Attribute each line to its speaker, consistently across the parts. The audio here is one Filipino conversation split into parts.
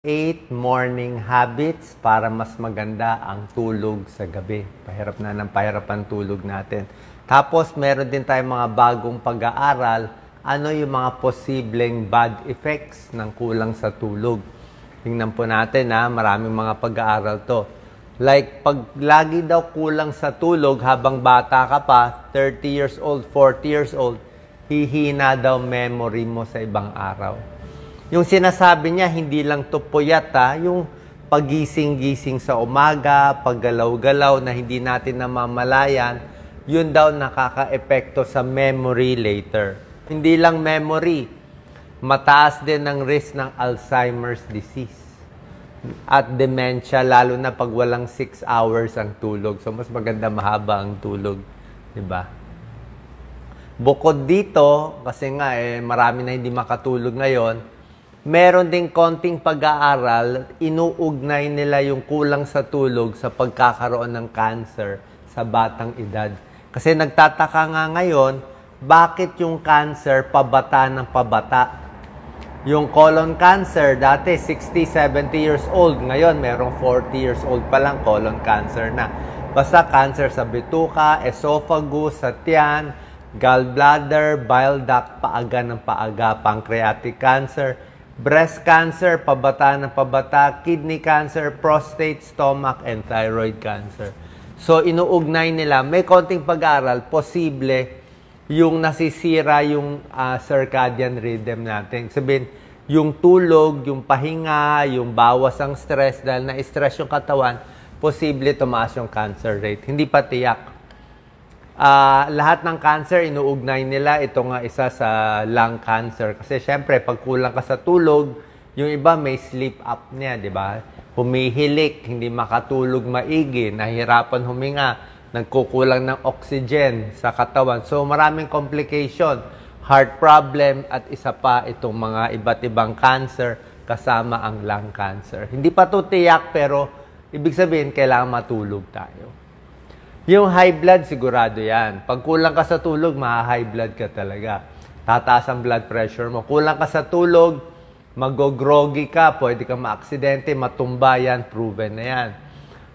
Speaker 1: 8 morning habits para mas maganda ang tulog sa gabi. Pahirap na ng pahirap ang tulog natin. Tapos, meron din tayong mga bagong pag-aaral. Ano yung mga posibleng bad effects ng kulang sa tulog? Tingnan po natin maraming mga pag-aaral to. Like, pag lagi daw kulang sa tulog habang bata ka pa, 30 years old, 40 years old, hihina daw memory mo sa ibang araw. Yung sinasabi niya, hindi lang to puyat, yung pagising-gising sa umaga, paggalaw-galaw na hindi natin namamalayan, yun daw nakaka-epekto sa memory later. Hindi lang memory, mataas din ang risk ng Alzheimer's disease at dementia, lalo na pag walang 6 hours ang tulog. So, mas maganda mahaba ang tulog. Diba? Bukod dito, kasi nga marami na hindi makatulog ngayon, meron ding konting pag-aaral, inuugnay nila yung kulang sa tulog sa pagkakaroon ng cancer sa batang edad. Kasi nagtataka nga ngayon, bakit yung cancer pabata ng pabata? Yung colon cancer, dati 60, 70 years old. Ngayon, merong 40 years old pa lang colon cancer na. Basta cancer sa bituka, esophagus, sa tiyan, gallbladder, bile duct, paaga ng paaga, pancreatic cancer, breast cancer, pabata ng pabata, kidney cancer, prostate, stomach, and thyroid cancer. So, inuugnay nila, may konting pag-aaral, posible yung nasisira yung circadian rhythm natin. Sabihin, yung tulog, yung pahinga, yung bawas ang stress, dahil na-stress yung katawan, posible tumaas yung cancer rate. Hindi pa tiyak. Lahat ng cancer, inuugnay nila. Ito nga isa sa lung cancer. Kasi syempre, pag kulang ka sa tulog, yung iba may sleep apnea, di ba? Humihilik, hindi makatulog maigi, nahihirapan huminga, nagkukulang ng oxygen sa katawan. So, maraming complication, heart problem, at isa pa itong mga iba't ibang cancer kasama ang lung cancer. Hindi pa ito tiyak, pero ibig sabihin, kailangan matulog tayo. Yung high blood, sigurado yan. Pag kulang ka sa tulog, high blood ka talaga. Tataas ang blood pressure mo. Kulang ka sa tulog, mag-groggy ka, pwede kang ma-aksidente, matumba yan, proven na yan.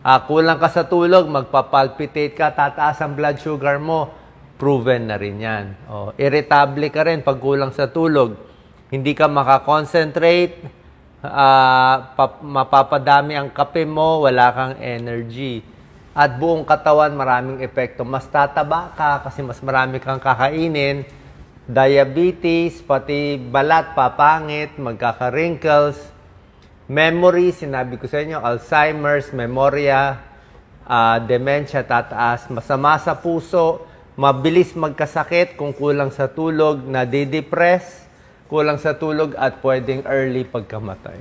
Speaker 1: Kulang ka sa tulog, magpapalpitate ka, tataas ang blood sugar mo, proven na rin yan. Irritable ka rin pag kulang sa tulog. Hindi ka makakonsentrate, mapapadami ang kape mo, wala kang energy. At buong katawan, maraming epekto. Mas tataba ka kasi mas marami kang kakainin. Diabetes, pati balat, papangit, magkaka-wrinkles. Memory, sinabi ko sa inyo, Alzheimer's, memoria, dementia, tataas. Masama sa puso, mabilis magkasakit kung kulang sa tulog, nadidepress, kulang sa tulog, at pwedeng early pagkamatay.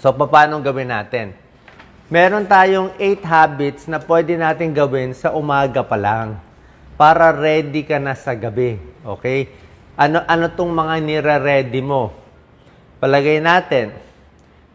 Speaker 1: So, paano gawin natin? Meron tayong 8 habits na pwede natin gawin sa umaga pa lang para ready ka na sa gabi. Okay? Ano tong mga nire-ready mo? Palagay natin,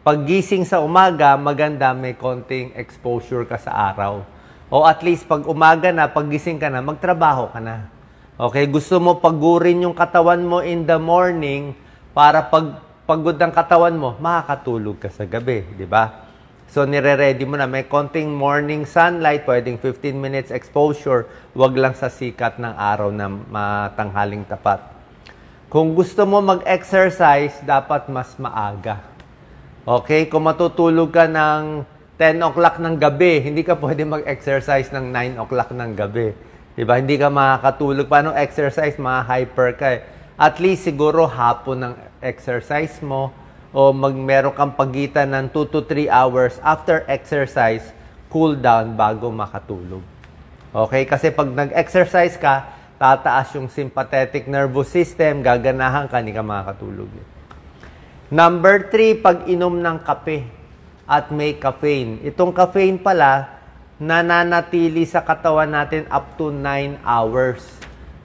Speaker 1: paggising sa umaga, maganda may konting exposure ka sa araw. O at least pag umaga na, paggising ka na, magtrabaho ka na. Okay? Gusto mo pagurin yung katawan mo in the morning para pag pagod ang katawan mo, makakatulog ka sa gabi. Di ba? So, nire-ready mo na. May konting morning sunlight, pwedeng 15 minutes exposure, wag lang sa sikat ng araw na matanghaling tapat. Kung gusto mo mag-exercise, dapat mas maaga. Okay? Kung matutulog ka ng 10 o'clock ng gabi, hindi ka pwede mag-exercise ng 9 o'clock ng gabi. Diba? Hindi ka makakatulog. Paano exercise? Ma-hyper ka At least siguro hapon ng exercise mo, o meron kang pagitan ng 2 to 3 hours after exercise, cool down bago makatulog. Okay? Kasi pag nag-exercise ka, tataas yung sympathetic nervous system, gaganahan ka, hindi ka makakatulog. Number 3, pag-inom ng kape at may caffeine. Itong caffeine pala, nananatili sa katawan natin up to 9 hours.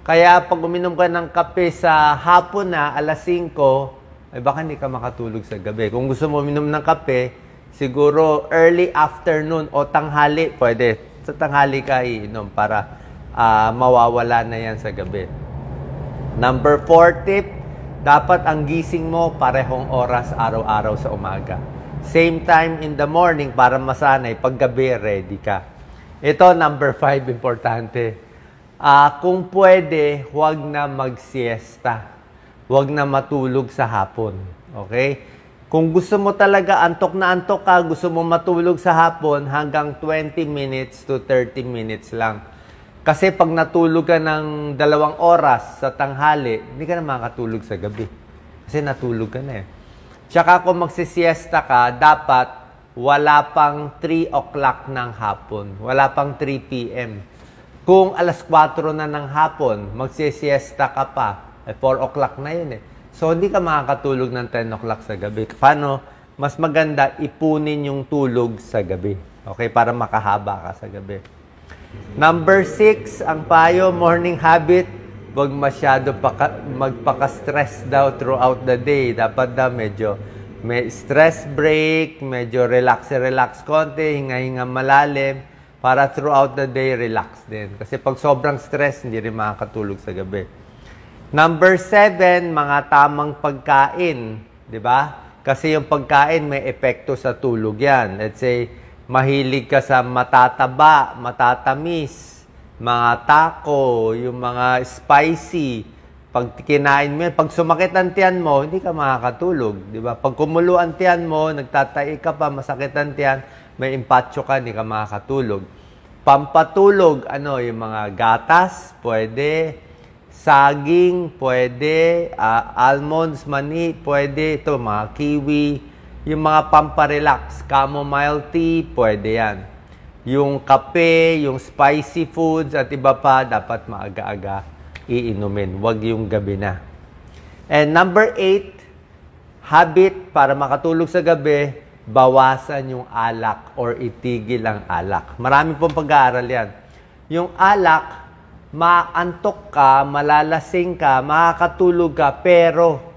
Speaker 1: Kaya pag uminom ka ng kape sa hapon na, alas 5, ay baka hindi ka makatulog sa gabi. Kung gusto mo uminom ng kape, siguro early afternoon o tanghali, pwede. Sa tanghali ka iinom para mawawala na yan sa gabi. Number 4 tip, dapat ang gising mo parehong oras araw-araw sa umaga. Same time in the morning para masanay, paggabi ready ka. Ito, number 5, importante. Kung pwede, huwag na mag-siesta. Huwag na matulog sa hapon. Okay? Kung gusto mo talaga, antok na antok ka, gusto mo matulog sa hapon, hanggang 20 minutes to 30 minutes lang. Kasi pag natulog ka ng 2 oras sa tanghali, hindi ka na makakatulog sa gabi. Kasi natulog ka na eh. Tsaka kung magsisiesta ka, dapat wala pang 3 o'clock ng hapon. Wala pang 3 p.m. Kung alas 4 na ng hapon, magsisiesta ka pa, 4 o'clock na yun eh. So, hindi ka makakatulog ng 10 o'clock sa gabi. Paano? Mas maganda, ipunin yung tulog sa gabi. Okay? Para makahaba ka sa gabi. Number 6, ang payo, morning habit, huwag masyado magpaka-stress daw throughout the day. Dapat daw medyo may stress break, medyo relax konti, hinga-hinga malalim, para throughout the day, relax din. Kasi pag sobrang stress, hindi rin makakatulog sa gabi. Number 7, mga tamang pagkain. Di ba? Kasi yung pagkain may epekto sa tulog yan. Let's say, mahilig ka sa matataba, matatamis, mga taco, yung mga spicy. Pag kinain mo, pag sumakit ang tiyan mo, hindi ka makakatulog. Di ba? Pag kumulo ang tiyan mo, nagtatai ka pa, masakit ang tiyan, may impatyo ka, hindi ka makakatulog. Pampatulog, yung mga gatas, pwede. Saging, pwede. Almonds, mani, pwede. Ito, mga kiwi. Yung mga pamparelax, chamomile tea, pwede yan. Yung kape, yung spicy foods, at iba pa, dapat maaga-aga iinumin. Huwag yung gabi na. And number 8, habit para makatulog sa gabi, bawasan yung alak or itigil ang alak. Marami pong pag-aaral yan. Yung alak, maantok ka, malalasing ka, makakatulog ka, pero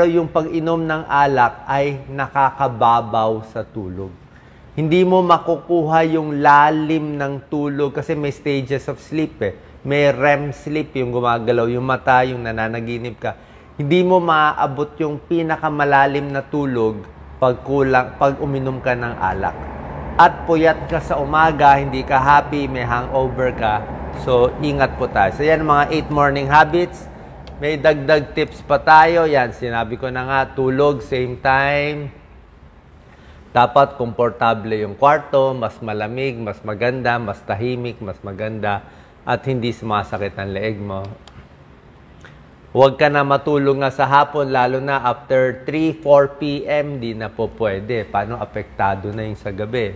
Speaker 1: yung pag-inom ng alak ay nakakababaw sa tulog. Hindi mo makukuha yung lalim ng tulog kasi may stages of sleep eh. May REM sleep, yung gumagalaw yung mata, yung nananaginip ka. Hindi mo maaabot yung pinakamalalim na tulog pag uminom ka ng alak. At puyat ka sa umaga, hindi ka happy, may hangover ka. So, ingat po tayo. So, yan mga 8 morning habits. May dagdag tips pa tayo. Yan, sinabi ko na nga, tulog, same time. Dapat komportable yung kwarto, mas malamig, mas maganda, mas tahimik, mas maganda, at hindi sumasakit ang leeg mo. Huwag ka na matulog nga sa hapon, lalo na after 3-4 p.m., di na po pwede. Paano apektado na yung sa gabi?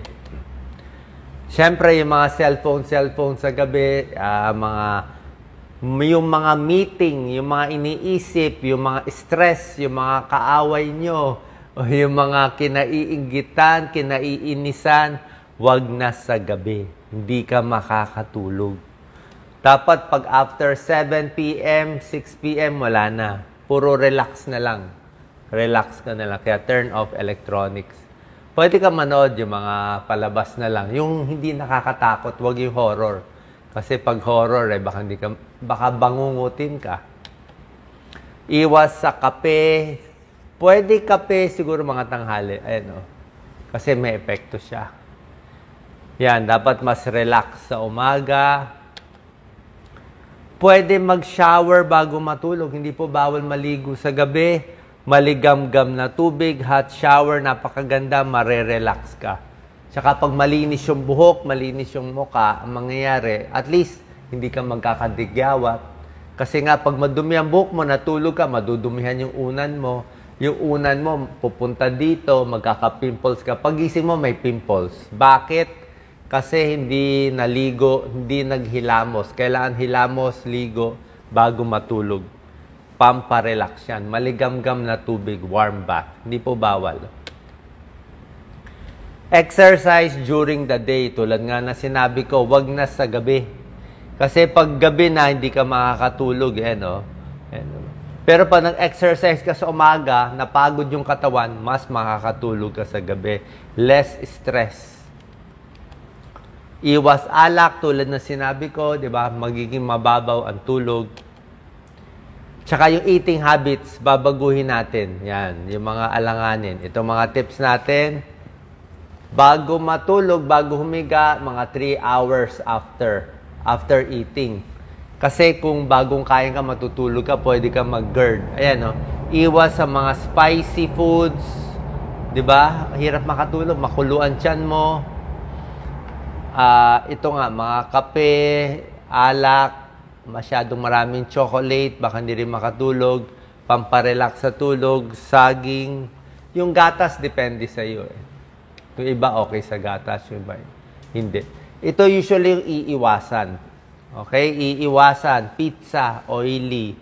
Speaker 1: Siyempre, yung mga cellphone sa gabi, yung mga meeting, yung mga iniisip, yung mga stress, yung mga kaaway nyo, o yung mga kinaiinggitan, kinaiinisan, wag na sa gabi. Hindi ka makakatulog. Dapat pag after 7 p.m., 6 p.m., wala na. Puro relax na lang. Relax ka na lang. Kaya turn off electronics. Pwede ka manood yung mga palabas na lang. Yung hindi nakakatakot, wag yung horror. Kasi pag horror, baka bangungutin ka. Iwas sa kape. Pwede kape siguro mga tanghali. Ayan, kasi may epekto siya. Yan, dapat mas relax sa umaga. Pwede mag-shower bago matulog. Hindi po bawal maligo sa gabi. Maligam-gam na tubig, hot shower, napakaganda, marerelax ka. Tsaka pag malinis yung buhok, malinis yung mukha, ang mangyayari, at least, hindi ka magkakadigyawat. Kasi nga, pag madumi ang buhok mo, natulog ka, madudumihan yung unan mo. Yung unan mo, pupunta dito, magkaka-pimples ka. Pagising mo, may pimples. Bakit? Kasi hindi naligo, hindi naghilamos. Kailangan hilamos, ligo, bago matulog. Pamparelax yan. Maligam-gam na tubig, warm bath. Hindi po bawal. Exercise during the day. Tulad nga na sinabi ko, wag na sa gabi. Kasi pag gabi na, hindi ka makakatulog. Pero pag nag-exercise ka sa umaga, napagod yung katawan, mas makakatulog ka sa gabi. Less stress. Iwas alak, tulad na sinabi ko, di ba? Magiging mababaw ang tulog. Tsaka yung eating habits, babaguhin natin. Yan, yung mga alanganin. Itong mga tips natin, bago matulog, bago humiga, mga 3 hours after eating. Kasi kung bagong kain ka, matutulog ka, pwede ka mag-GERD. Ayan, no? Iwas sa mga spicy foods. 'Di ba? Hirap makatulog, makuluan tiyan mo. Ito nga, mga kape, alak, masyadong maraming chocolate, baka hindi rin makatulog, pamparelax sa tulog, saging. Yung gatas, depende sa iyo. Yung iba, okay sa gatas. Yung iba, hindi. Ito usually yung iiwasan. Okay? Iiwasan. Pizza, oily,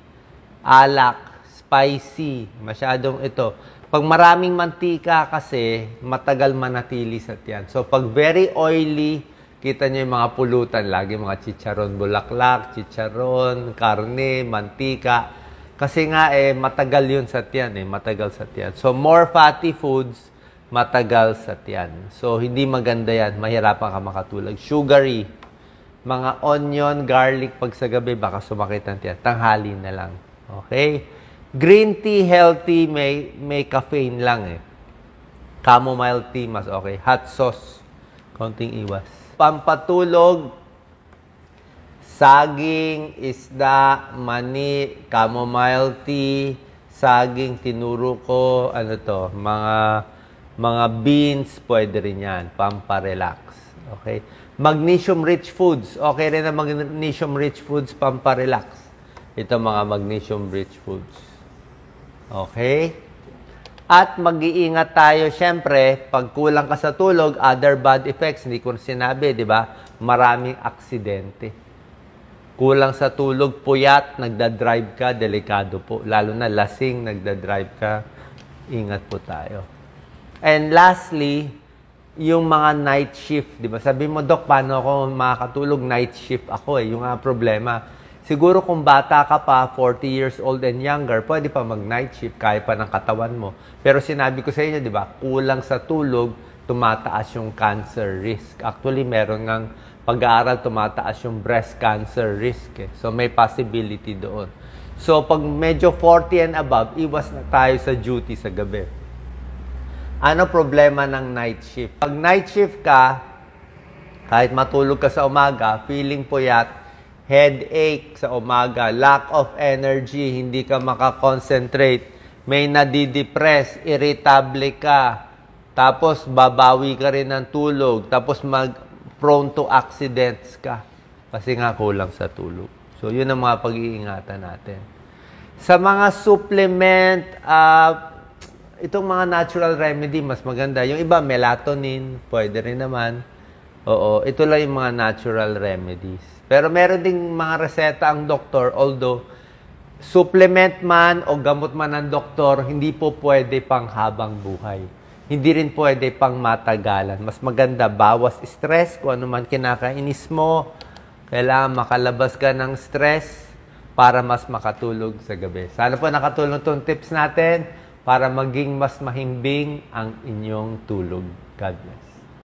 Speaker 1: alak, spicy. Masyadong ito. Pag maraming mantika kasi, matagal manatili sa tiyan. So, pag very oily, kita nyo yung mga pulutan, lagi mga chicharon bulaklak, chicharon, karne, mantika. Kasi nga matagal yun sa tiyan matagal sa tiyan. So more fatty foods, matagal sa tiyan. So hindi maganda yan, mahirapan ka makatulog. Sugary, mga onion, garlic, pag sa gabi, baka sumakit ang tiyan. Tanghali na lang. Okay? Green tea, healthy, may caffeine lang Chamomile tea, mas okay. Hot sauce, konting iwas. Pampatulog, saging, isda, mani, chamomile tea, saging, tinuro ko, mga beans, pwede rin yan, pamparelax. Okay? Magnesium-rich foods, okay rin na magnesium-rich foods, pamparelax. Ito mga magnesium-rich foods. Okay? At mag-iingat tayo, syempre, pag kulang ka sa tulog, other bad effects, hindi ko sinabi, di ba? Maraming aksidente. Kulang sa tulog, puyat, nagdadrive ka, delikado po. Lalo na lasing, nagdadrive ka, ingat po tayo. And lastly, yung mga night shift, di ba? Sabi mo, Dok, paano ako makakatulog? Night shift ako yung problema. Siguro kung bata ka pa, 40 years old and younger, pwede pa mag-night shift, kaya pa ng katawan mo. Pero sinabi ko sa inyo, di ba, kulang sa tulog, tumataas yung cancer risk. Actually, meron ngang pag-aaral, tumataas yung breast cancer risk. So, may possibility doon. So, pag medyo 40 and above, iwas na tayo sa duty sa gabi. Ano problema ng night shift? Pag night shift ka, kahit matulog ka sa umaga, feeling puyat, headache sa umaga, lack of energy, hindi ka makakonsentrate, may nadidepress, irritable ka, tapos babawi ka rin ng tulog, tapos prone to accidents ka. Kasi nga kulang sa tulog. So, yun ang mga pag-iingatan natin. Sa mga supplement, itong mga natural remedy, mas maganda. Yung iba, melatonin, pwede rin naman. Oo, ito lang yung mga natural remedies. Pero meron ding mga reseta ang doktor, although supplement man o gamot man ng doktor, hindi po pwede pang habang buhay. Hindi rin pwede pang matagalan. Mas maganda, bawas stress, kung ano man kinakainis mo, kailangan makalabas ka ng stress para mas makatulog sa gabi. Sana po nakatulong itong tips natin para maging mas mahimbing ang inyong tulog. God bless.